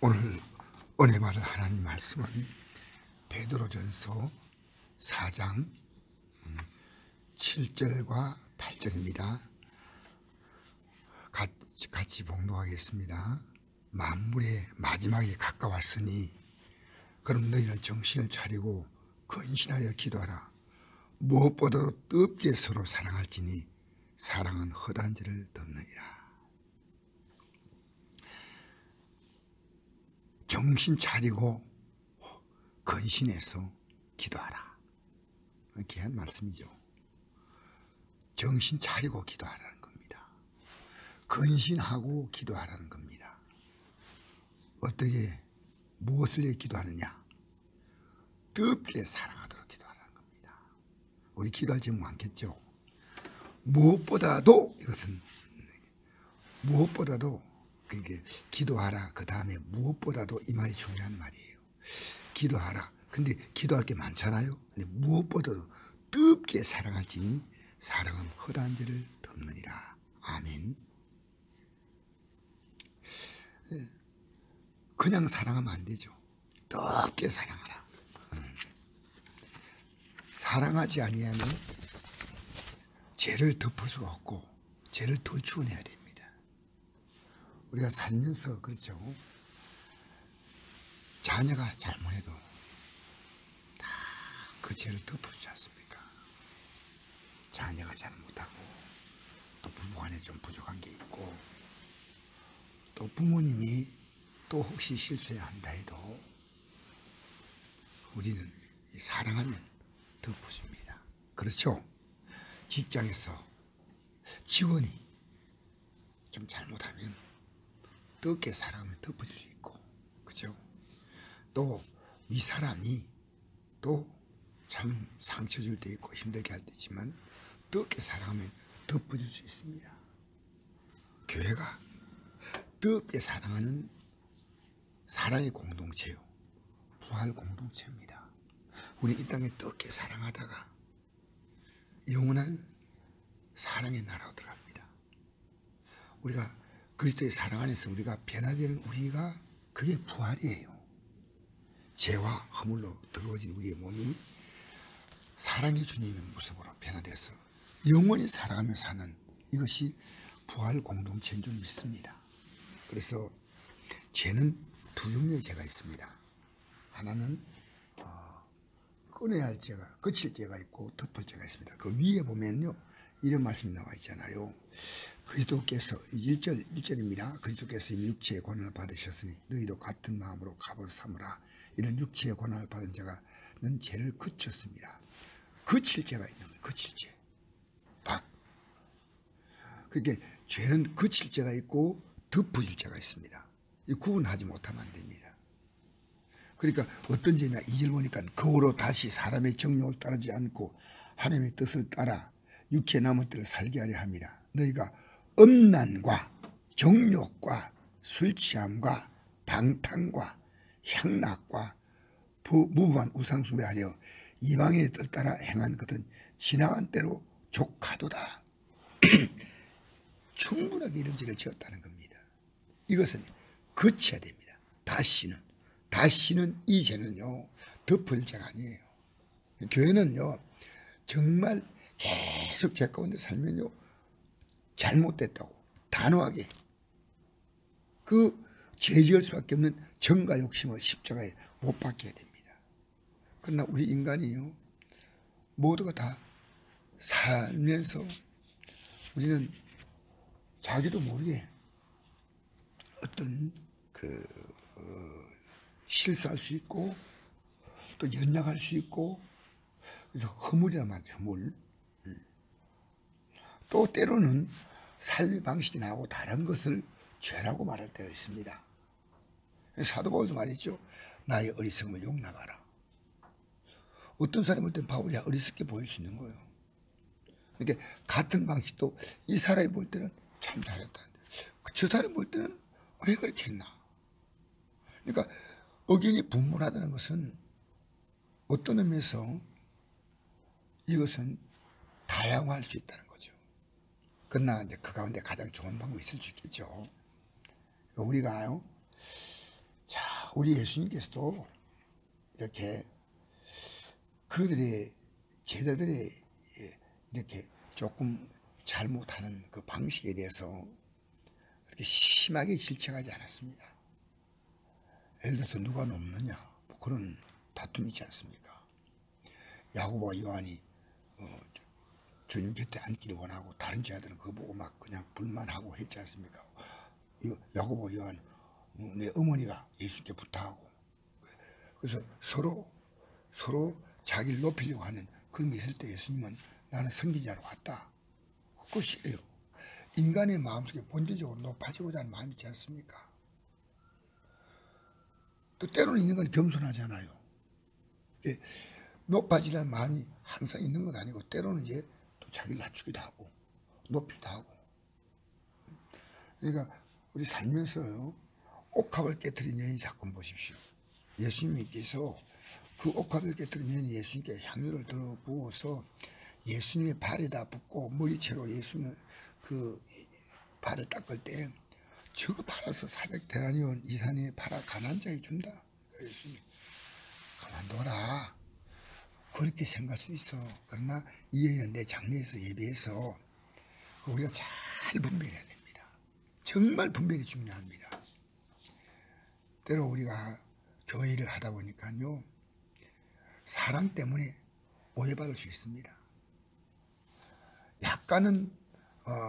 오늘 은혜 받을 하나님 말씀은 베드로전서 4장 7절과 8절입니다. 같이 봉독하겠습니다. 만물의 마지막이 가까웠으니 그럼 너희는 정신을 차리고 근신하여 기도하라. 무엇보다도 뜨겁게 서로 사랑할지니 사랑은 허다한 죄를 덮느니라. 정신 차리고 근신해서 기도하라. 귀한 말씀이죠. 정신 차리고 기도하라는 겁니다. 근신하고 기도하라는 겁니다. 어떻게 무엇을 위해 기도하느냐? 뜨겁게 사랑하도록 기도하라는 겁니다. 우리 기도할 점 많겠죠. 무엇보다도 이것은 무엇보다도 그게 기도하라. 그 다음에 무엇보다도 이 말이 중요한 말이에요. 기도하라. 근데 기도할 게 많잖아요. 근데 무엇보다도 뜨겁게 사랑할지니 사랑은 허다한 죄를 덮느니라. 아멘. 그냥 사랑하면 안 되죠. 뜨겁게 사랑하라. 사랑하지 아니하면 죄를 덮을 수가 없고 죄를 덜추어내야 됩니다. 우리가 살면서 그렇죠. 자녀가 잘못해도 다 그 죄를 덮어주지 않습니까? 자녀가 잘못하고 또 부부간에 좀 부족한 게 있고 또 부모님이 또 혹시 실수해야 한다 해도 우리는 사랑하면 덮어줍니다. 그렇죠? 직장에서 직원이 좀 잘못하면 뜨겁게 사랑하면 덮어줄 수 있고, 그죠? 또 이 사람이 또 참 상처 줄 때 있고 힘들게 할 때 있지만 뜨겁게 사랑하면 덮어줄 수 있습니다. 교회가 뜨겁게 사랑하는 사랑의 공동체요, 부활 공동체입니다. 우리 이 땅에 뜨겁게 사랑하다가 영원한 사랑의 나라로 들어갑니다. 우리가 그리스도의 사랑 안에서 우리가 변화되는 우리가 그게 부활이에요. 죄와 허물로 더러워진 우리의 몸이 사랑의 주님의 모습으로 변화돼서 영원히 살아가며 사는 이것이 부활 공동체인 줄 믿습니다. 그래서 죄는 두 종류의 죄가 있습니다. 하나는 끊어야 할 죄가, 거칠 죄가 있고 덮을 죄가 있습니다. 그 위에 보면요 이런 말씀이 나와 있잖아요. 그리스도께서 1절입니다. 그리스도께서 이미 육체의 고난을 받으셨으니 너희도 같은 마음으로 값을 삼으라. 이런 육체의 고난을 받은 자가는 죄를 그쳤습니다. 그칠 죄가 있는 거예요. 그칠 죄. 딱. 그렇게 죄는 그칠 죄가 있고 덮어줄 죄가 있습니다. 이 구분하지 못하면 안 됩니다. 그러니까 어떤 죄냐 2절 보니까 거울로 다시 사람의 정욕을 따르지 않고 하나님의 뜻을 따라 육체 남은 때를 살게 하려 함이라. 너희가 음란과 정욕과 술취함과 방탕과 향락과 무부한 우상숭배하려 이방인의 뜻 따라 행한 것은 지나간 때로 족하도다. 충분하게 이런 죄를 지었다는 겁니다. 이것은 거쳐야 됩니다. 다시는 이 죄는요 덮을 죄가 아니에요. 교회는요 정말 계속 죄 가운데 살면요 잘못됐다고 단호하게 그 죄 지을 수밖에 없는 정과 욕심을 십자가에 못 박게 됩니다. 그러나 우리 인간이요 모두가 다 살면서 우리는 자기도 모르게 어떤 실수할 수 있고 또 연약할 수 있고 그래서 허물이란 말이죠. 허물. 또 때로는 삶의 방식이 나하고 다른 것을 죄라고 말할 때가 있습니다. 사도 바울도 말했죠. 나의 어리석음을 용납하라. 어떤 사람이 볼 때는 바울이 어리석게 보일 수 있는 거예요. 그러니까 같은 방식도 이 사람이 볼 때는 참 잘했다는데 저 사람이 볼 때는 왜 그렇게 했나. 그러니까 의견이 분분하다는 것은 어떤 의미에서 이것은 다양화할 수 있다는 거죠. 그러나 이제 그 가운데 가장 좋은 방법이 있을 수 있겠죠. 우리가요 잘 우리 예수님께서도 이렇게 그들의 제자들의 이렇게 조금 잘못하는 그 방식에 대해서 그렇게 심하게 질책하지 않았습니다. 예를 들어서 누가 높느냐 뭐 그런 다툼이 있지 않습니까? 야고보와 요한이 주님 곁에 앉기를 원하고 다른 제자들은 그거 보고 막 그냥 불만하고 했지 않습니까? 야고보와 요한 내 어머니가 예수께 부탁하고 그래서 서로 자기를 높이려고 하는 그런 게 있을 때 예수님은 나는 선지자로 왔다. 그것이에요. 인간의 마음속에 본질적으로 높아지고자 하는 마음이 있지 않습니까? 또 때로는 있는 건 겸손하잖아요. 높아지려는 마음이 항상 있는 건 아니고 때로는 이제 또 자기를 낮추기도 하고 높이기도 하고. 그러니까 우리 살면서요. 옥합을 깨뜨린 여인 사건 보십시오. 예수님께서 그 옥합을 깨뜨린 여인이 예수님께 향유를 들어 부어서 예수님의 발에다 붓고 머리채로 예수님의 그 발을 닦을 때 저거 팔아서 400데나리온 이산에 팔아 가난한 자에 준다. 예수님 가만둬라. 그렇게 생각할 수 있어. 그러나 이 여인은 내 장래에서 예배해서 우리가 잘 분별해야 됩니다. 정말 분별이 중요합니다. 때로 우리가 교회 일을 하다 보니까요. 사랑 때문에 오해받을 수 있습니다. 약간은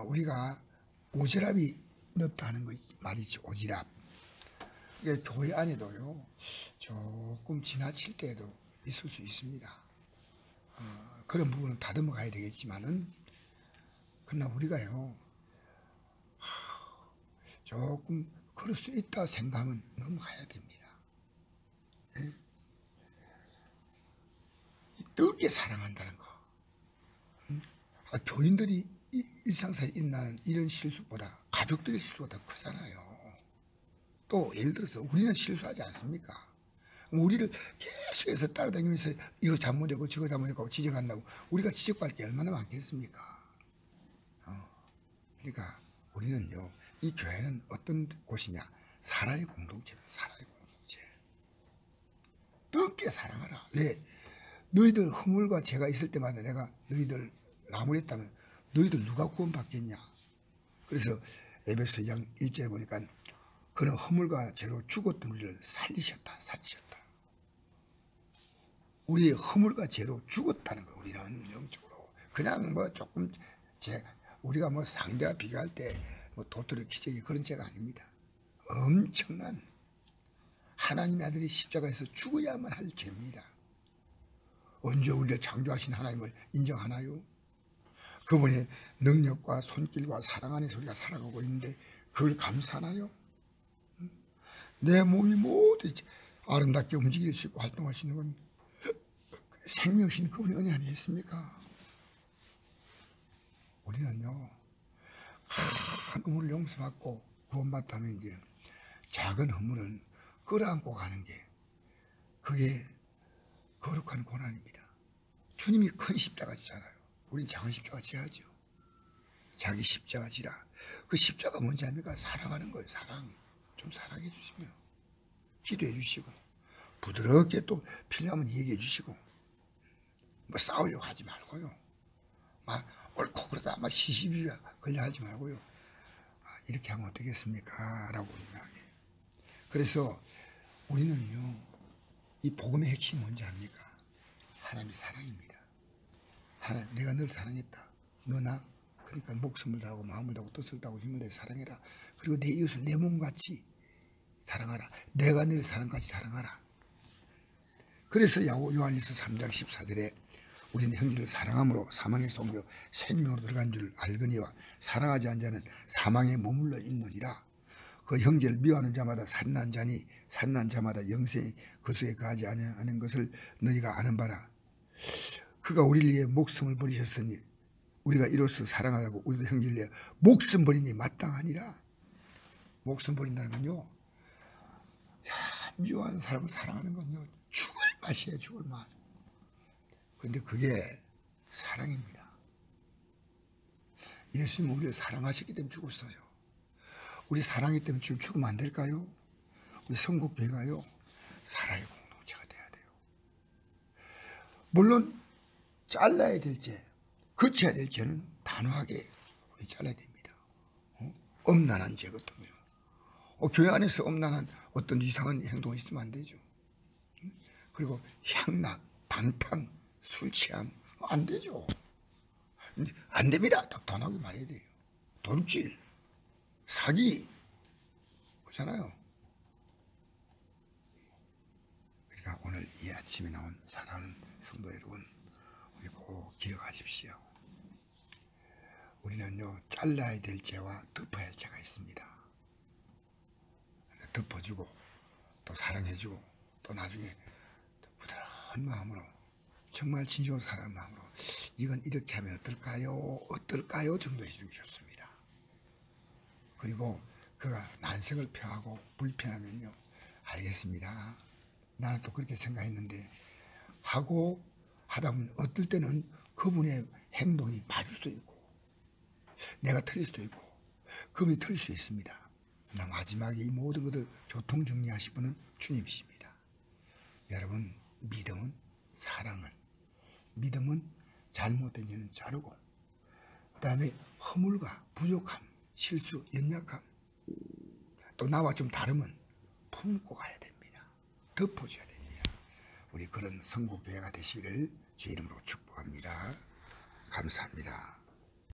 우리가 오지랖이 넓다는 거 말이죠. 오지랖. 교회 안에도요. 조금 지나칠 때도 있을 수 있습니다. 그런 부분은 다듬어 가야 되겠지만은 그러나 우리가요. 조금 그럴 수 있다 생각하면 넘어가야 됩니다. 네? 뜨겁게 사랑한다는 거. 교인들이 일상생활에 일어나는 이런 실수보다 가족들의 실수가 더 크잖아요. 또 예를 들어서 우리는 실수하지 않습니까? 우리를 계속해서 따라다니면서 이거 잘못되고 저거 잘못되고 지적한다고 우리가 지적받을 게 얼마나 많겠습니까? 그러니까 우리는요. 이 교회는 어떤 곳이냐? 사랑의 공동체다. 사랑의 공동체. 뜨겁게 사랑하라. 왜? 너희들 허물과 죄가 있을 때마다 내가 너희들 나무랬다면 너희들 누가 구원받겠냐? 그래서 에베소 2장 1절에 보니까 그는 허물과 죄로 죽었던 우리를 살리셨다. 우리의 허물과 죄로 죽었다는 거. 우리는 영적으로 그냥 뭐 조금 우리가 뭐 상대와 비교할 때 뭐 도토리 기저귀 그런 죄가 아닙니다. 엄청난 하나님의 아들이 십자가에서 죽어야만 할 죄입니다. 언제 우리를 창조하신 하나님을 인정하나요? 그분의 능력과 손길과 사랑 안에서 우리가 살아가고 있는데 그걸 감사하나요? 내 몸이 모두 아름답게 움직일 수 있고 활동할 수 있는 건 생명이신 그분의 은혜 아니겠습니까? 우리는요, 큰 허물을 용서받고 구원받다면 이제 작은 허물은 끌어안고 가는 게 그게 거룩한 고난입니다. 주님이 큰 십자가 지잖아요. 우린 작은 십자가 지야죠. 자기 십자가 지라. 그 십자가 뭔지 압니까? 사랑하는 거예요. 사랑. 좀 사랑해 주시면 기도해 주시고 부드럽게 또 필요하면 얘기해 주시고 뭐 싸우려고 하지 말고요. 막 옳고 그러다 막 시시비가 걸려 하지 말고요. 이렇게 하면 어떻겠습니까? 라고 이야기해요. 그래서 우리는요. 이 복음의 핵심이 뭔지 압니까? 하나님의 사랑입니다. 하나님, 내가 너를 사랑했다. 너 나 그러니까 목숨을 다하고 마음을 다하고 뜻을 다하고 힘을 다해 사랑해라. 그리고 내 이웃을 내 몸같이 사랑하라. 내가 너를 사랑같이 사랑하라. 그래서 요한일서 3장 14절에 우리는 형제를 사랑함으로 사망에서 옮겨 생명으로 들어간 줄 알거니와 사랑하지 않은 자는 사망에 머물러 있느니라. 그 형제를 미워하는 자마다 산난 자니 산난 자마다 영생이 그 속에 가지 아니하는 것을 너희가 아는 바라. 그가 우리를 위해 목숨을 버리셨으니 우리가 이로써 사랑하라고 우리도 형제를 위해 목숨 버리니 마땅하니라. 목숨 버린다는 건요. 미워하는 사람을 사랑하는 건요. 죽을 맛이에요. 죽을 맛. 그런데 그게 사랑입니다. 예수님은 우리를 사랑하셨기 때문에 죽었어요. 우리 사랑하기 때문에 지금 죽으면 안 될까요? 우리 성국교회가요. 사랑의 공동체가 돼야 돼요. 물론 잘라야 될 죄, 거쳐야 될 죄는 단호하게 우리 잘라야 됩니다. 엄란한 죄 같은 거요. 교회 안에서 엄란한 어떤 이상한 행동이 있으면 안 되죠. 그리고 향락, 방탕, 술 취함 안 되죠. 안 됩니다. 단호하게 말해야 돼요. 도둑질, 사기, 그렇잖아요. 그러니까 오늘 이 아침에 나온 사랑하는 성도 여러분, 우리 꼭 기억하십시오. 우리는요, 잘라야 될 죄와 덮어야 할 죄가 있습니다. 덮어주고 또 사랑해주고 또 나중에 부드러운 마음으로 정말 진심으로 사랑하는 마음으로 이건 이렇게 하면 어떨까요 정도 해주기 좋습니다. 그리고 그가 난색을 표하고 불편하면요, 알겠습니다. 나는 또 그렇게 생각했는데 하고 하다 보면 어떨 때는 그분의 행동이 맞을 수도 있고 내가 틀릴 수도 있고 그분이 틀릴 수 있습니다. 나 마지막에 이 모든 것을 교통정리하실 분은 주님이십니다. 여러분, 믿음은 사랑을, 믿음은 잘못된 죄는 자르고, 그 다음에 허물과 부족함, 실수, 연약함, 또 나와 좀 다르면 품고 가야 됩니다. 덮어줘야 됩니다. 우리 그런 성국교회가 되시기를 주의 이름으로 축복합니다. 감사합니다.